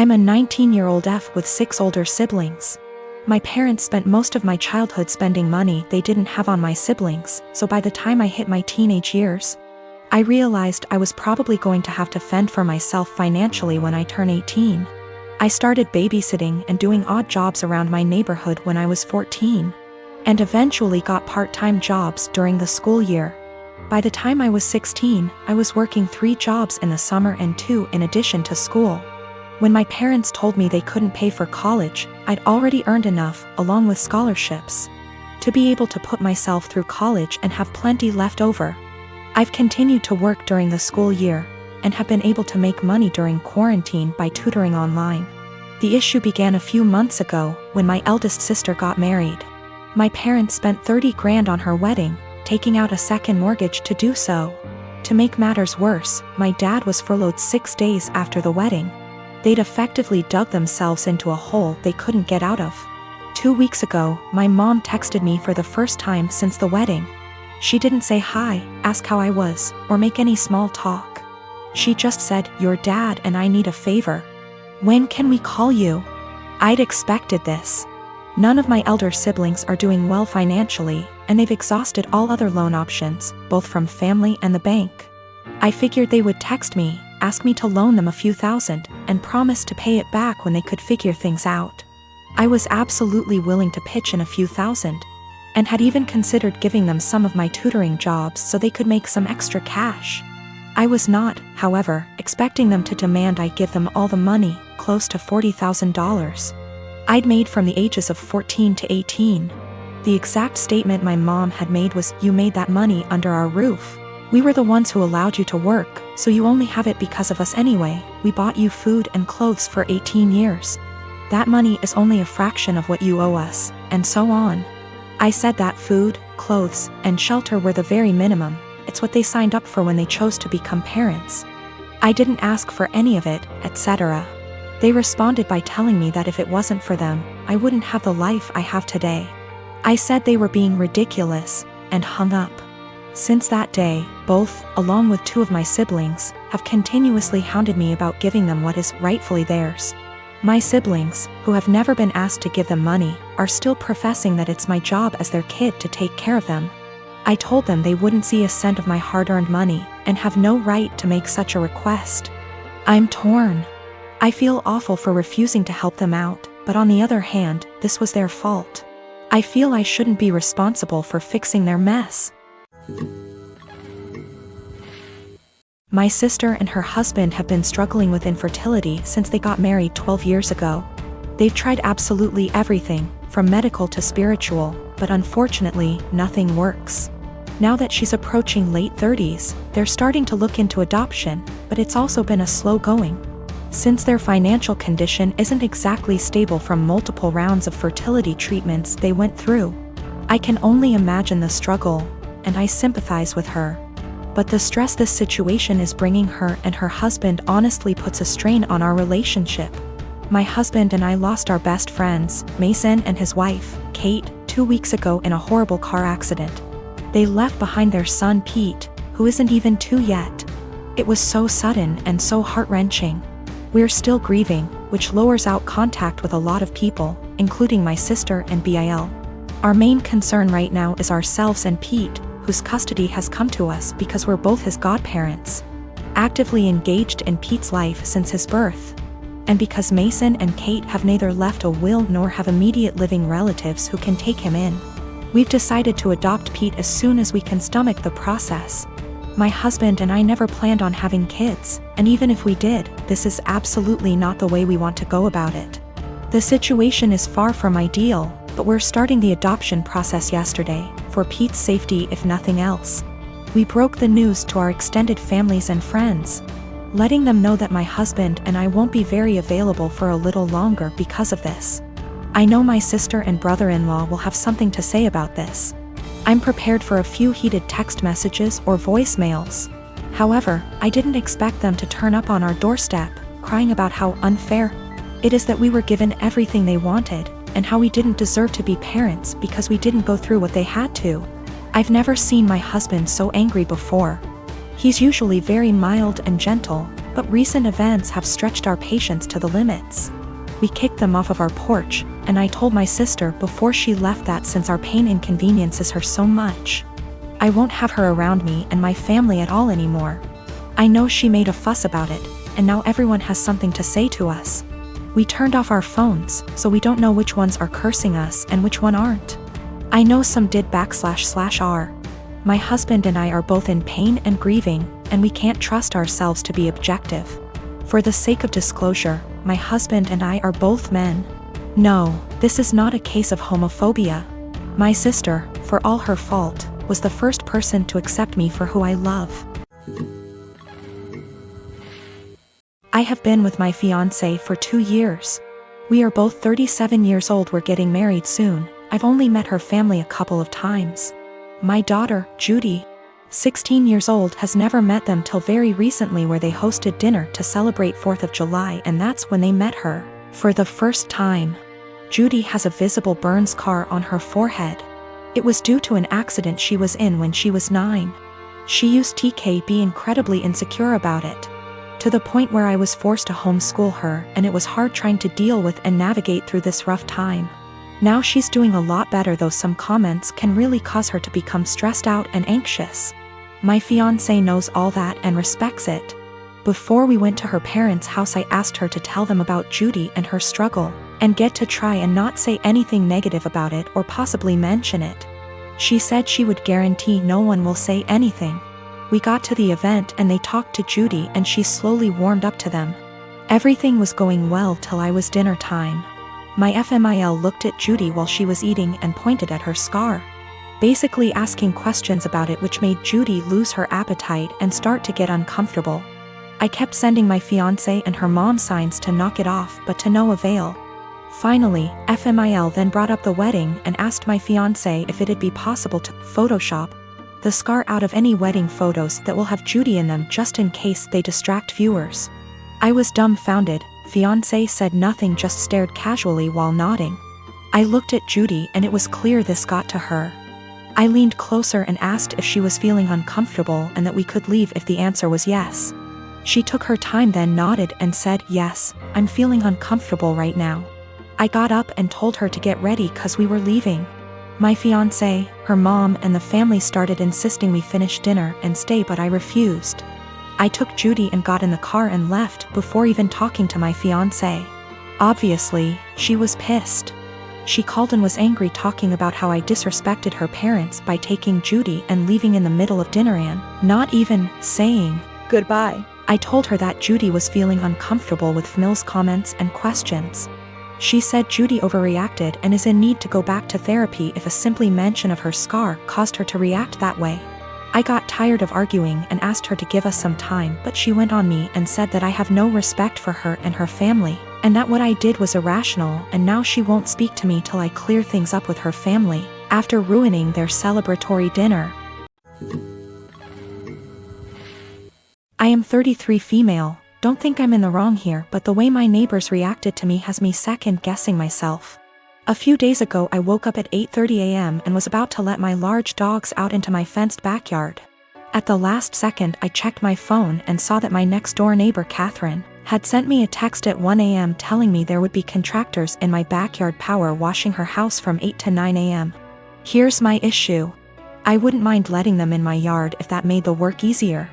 I'm a 19-year-old F with 6 older siblings. My parents spent most of my childhood spending money they didn't have on my siblings, so by the time I hit my teenage years, I realized I was probably going to have to fend for myself financially when I turn 18. I started babysitting and doing odd jobs around my neighborhood when I was 14, and eventually got part-time jobs during the school year. By the time I was 16, I was working 3 jobs in the summer and 2 in addition to school. When my parents told me they couldn't pay for college, I'd already earned enough, along with scholarships, to be able to put myself through college and have plenty left over. I've continued to work during the school year, and have been able to make money during quarantine by tutoring online. The issue began a few months ago, when my eldest sister got married. My parents spent $30 grand on her wedding, taking out a second mortgage to do so. To make matters worse, my dad was furloughed 6 days after the wedding. They'd effectively dug themselves into a hole they couldn't get out of. 2 weeks ago, my mom texted me for the first time since the wedding. She didn't say hi, ask how I was, or make any small talk. She just said, "Your dad and I need a favor. When can we call you?" I'd expected this. None of my elder siblings are doing well financially, and they've exhausted all other loan options, both from family and the bank. I figured they would text me, ask me to loan them a few thousand, and promise to pay it back when they could figure things out. I was absolutely willing to pitch in a few thousand, and had even considered giving them some of my tutoring jobs so they could make some extra cash. I was not, however, expecting them to demand I give them all the money, close to $40,000. I'd made from the ages of 14 to 18. The exact statement my mom had made was, "You made that money under our roof. We were the ones who allowed you to work, so you only have it because of us anyway. We bought you food and clothes for 18 years. That money is only a fraction of what you owe us," and so on. I said that food, clothes, and shelter were the very minimum. It's what they signed up for when they chose to become parents. I didn't ask for any of it, etc. They responded by telling me that if it wasn't for them, I wouldn't have the life I have today. I said they were being ridiculous, and hung up. Since that day, both, along with 2 of my siblings, have continuously hounded me about giving them what is rightfully theirs. My siblings, who have never been asked to give them money, are still professing that it's my job as their kid to take care of them. I told them they wouldn't see a cent of my hard-earned money, and have no right to make such a request. I'm torn. I feel awful for refusing to help them out, but on the other hand, this was their fault. I feel I shouldn't be responsible for fixing their mess. My sister and her husband have been struggling with infertility since they got married 12 years ago. They've tried absolutely everything, from medical to spiritual, but unfortunately, nothing works. Now that she's approaching late 30s, they're starting to look into adoption, but it's also been a slow going. Since their financial condition isn't exactly stable from multiple rounds of fertility treatments they went through, I can only imagine the struggle, and I sympathize with her. But the stress this situation is bringing her and her husband honestly puts a strain on our relationship. My husband and I lost our best friends, Mason and his wife, Kate, 2 weeks ago in a horrible car accident. They left behind their son Pete, who isn't even 2 yet. It was so sudden and so heart-wrenching. We're still grieving, which lowers out contact with a lot of people, including my sister and Bil. Our main concern right now is ourselves and Pete, whose custody has come to us because we're both his godparents, actively engaged in Pete's life since his birth, and because Mason and Kate have neither left a will nor have immediate living relatives who can take him in. We've decided to adopt Pete as soon as we can stomach the process. My husband and I never planned on having kids, and even if we did, this is absolutely not the way we want to go about it. The situation is far from ideal, but we're starting the adoption process yesterday, for Pete's safety if nothing else. We broke the news to our extended families and friends, letting them know that my husband and I won't be very available for a little longer because of this. I know my sister and brother-in-law will have something to say about this. I'm prepared for a few heated text messages or voicemails. However, I didn't expect them to turn up on our doorstep, crying about how unfair it is that we were given everything they wanted, and how we didn't deserve to be parents because we didn't go through what they had to. I've never seen my husband so angry before. He's usually very mild and gentle, But recent events have stretched our patience to the limits. We kicked them off of our porch, and I told my sister before she left that since our pain inconveniences her so much, I won't have her around me and my family at all anymore. I know she made a fuss about it, and now everyone has something to say to us. We turned off our phones, so we don't know which ones are cursing us and which one aren't. I know some did //are. My husband and I are both in pain and grieving, and we can't trust ourselves to be objective. For the sake of disclosure, my husband and I are both men. No, this is not a case of homophobia. My sister, for all her fault, was the first person to accept me for who I love. I have been with my fiancé for 2 years. We are both 37 years old. We're getting married soon. I've only met her family a couple of times. My daughter, Judy, 16 years old, has never met them till very recently, where they hosted dinner to celebrate 4th of July, and that's when they met her for the first time. Judy has a visible burn scar on her forehead. It was due to an accident she was in when she was 9. She used to be incredibly insecure about it, to the point where I was forced to homeschool her, and it was hard trying to deal with and navigate through this rough time. Now she's doing a lot better, though some comments can really cause her to become stressed out and anxious. My fiancé knows all that and respects it. Before we went to her parents' house, I asked her to tell them about Judy and her struggle, and get to try and not say anything negative about it or possibly mention it. She said she would guarantee no one will say anything. We got to the event and they talked to Judy, and she slowly warmed up to them. Everything was going well till I was dinner time. My FMIL looked at Judy while she was eating and pointed at her scar, basically asking questions about it, which made Judy lose her appetite and start to get uncomfortable. I kept sending my fiancé and her mom signs to knock it off, but to no avail. Finally, FMIL then brought up the wedding and asked my fiancé if it'd be possible to Photoshop the scar out of any wedding photos that will have Judy in them, just in case they distract viewers. I was dumbfounded. Fiancé said nothing, just stared casually while nodding. I looked at Judy and it was clear this got to her. I leaned closer and asked if she was feeling uncomfortable and that we could leave if the answer was yes. She took her time, then nodded and said, "Yes, I'm feeling uncomfortable right now." I got up and told her to get ready cause we were leaving. My fiancé, her mom and the family started insisting we finish dinner and stay, but I refused. I took Judy and got in the car and left before even talking to my fiancé. Obviously, she was pissed. She called and was angry, talking about how I disrespected her parents by taking Judy and leaving in the middle of dinner and not even saying goodbye. I told her that Judy was feeling uncomfortable with Mills' comments and questions. She said Judy overreacted and is in need to go back to therapy if a simply mention of her scar caused her to react that way. I got tired of arguing and asked her to give us some time, but she went on me and said that I have no respect for her and her family, and that what I did was irrational, and now she won't speak to me till I clear things up with her family, after ruining their celebratory dinner. I am 33, female. Don't think I'm in the wrong here, but the way my neighbors reacted to me has me second-guessing myself. A few days ago I woke up at 8:30 a.m. and was about to let my large dogs out into my fenced backyard. At the last second I checked my phone and saw that my next-door neighbor, Catherine, had sent me a text at 1 a.m. telling me there would be contractors in my backyard power washing her house from 8 to 9 a.m. Here's my issue. I wouldn't mind letting them in my yard if that made the work easier.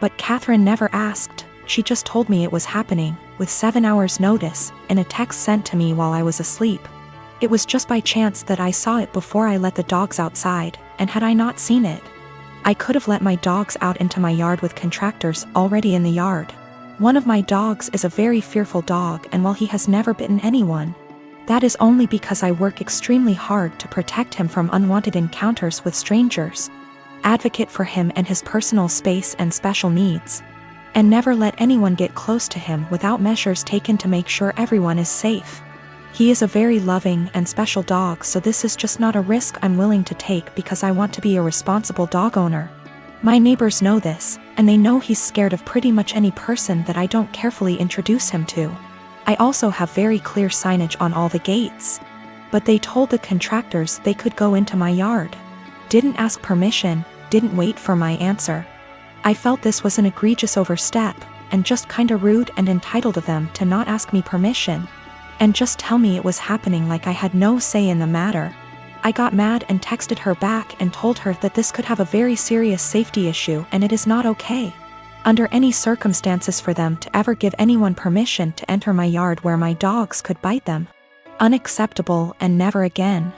But Catherine never asked. She just told me it was happening, with 7 hours notice, in a text sent to me while I was asleep. It was just by chance that I saw it before I let the dogs outside, and had I not seen it, I could have let my dogs out into my yard with contractors already in the yard. One of my dogs is a very fearful dog, and while he has never bitten anyone, that is only because I work extremely hard to protect him from unwanted encounters with strangers, advocate for him and his personal space and special needs, and never let anyone get close to him without measures taken to make sure everyone is safe. He is a very loving and special dog, so this is just not a risk I'm willing to take because I want to be a responsible dog owner. My neighbors know this, and they know he's scared of pretty much any person that I don't carefully introduce him to. I also have very clear signage on all the gates. But they told the contractors they could go into my yard. Didn't ask permission, didn't wait for my answer. I felt this was an egregious overstep, and just kinda rude and entitled of them to not ask me permission and just tell me it was happening like I had no say in the matter. I got mad and texted her back and told her that this could have a very serious safety issue and it is not okay under any circumstances for them to ever give anyone permission to enter my yard where my dogs could bite them. Unacceptable and never again.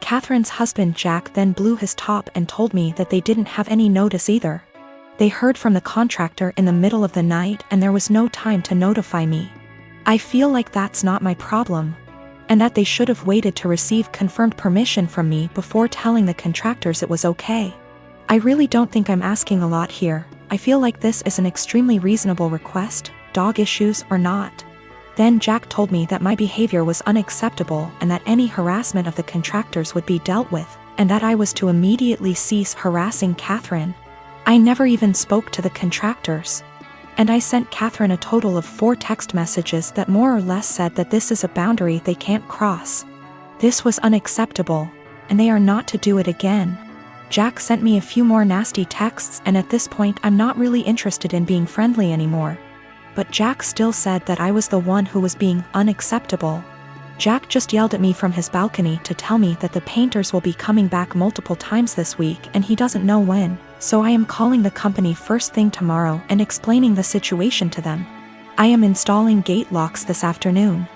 Catherine's husband Jack then blew his top and told me that they didn't have any notice either. They heard from the contractor in the middle of the night and there was no time to notify me. I feel like that's not my problem, and that they should have waited to receive confirmed permission from me before telling the contractors it was okay. I really don't think I'm asking a lot here. I feel like this is an extremely reasonable request, dog issues or not. Then Jack told me that my behavior was unacceptable and that any harassment of the contractors would be dealt with, and that I was to immediately cease harassing Catherine. I never even spoke to the contractors. And I sent Catherine a total of 4 text messages that more or less said that this is a boundary they can't cross. This was unacceptable, and they are not to do it again. Jack sent me a few more nasty texts, and at this point I'm not really interested in being friendly anymore. But Jack still said that I was the one who was being unacceptable. Jack just yelled at me from his balcony to tell me that the painters will be coming back multiple times this week and he doesn't know when, so I am calling the company first thing tomorrow and explaining the situation to them. I am installing gate locks this afternoon.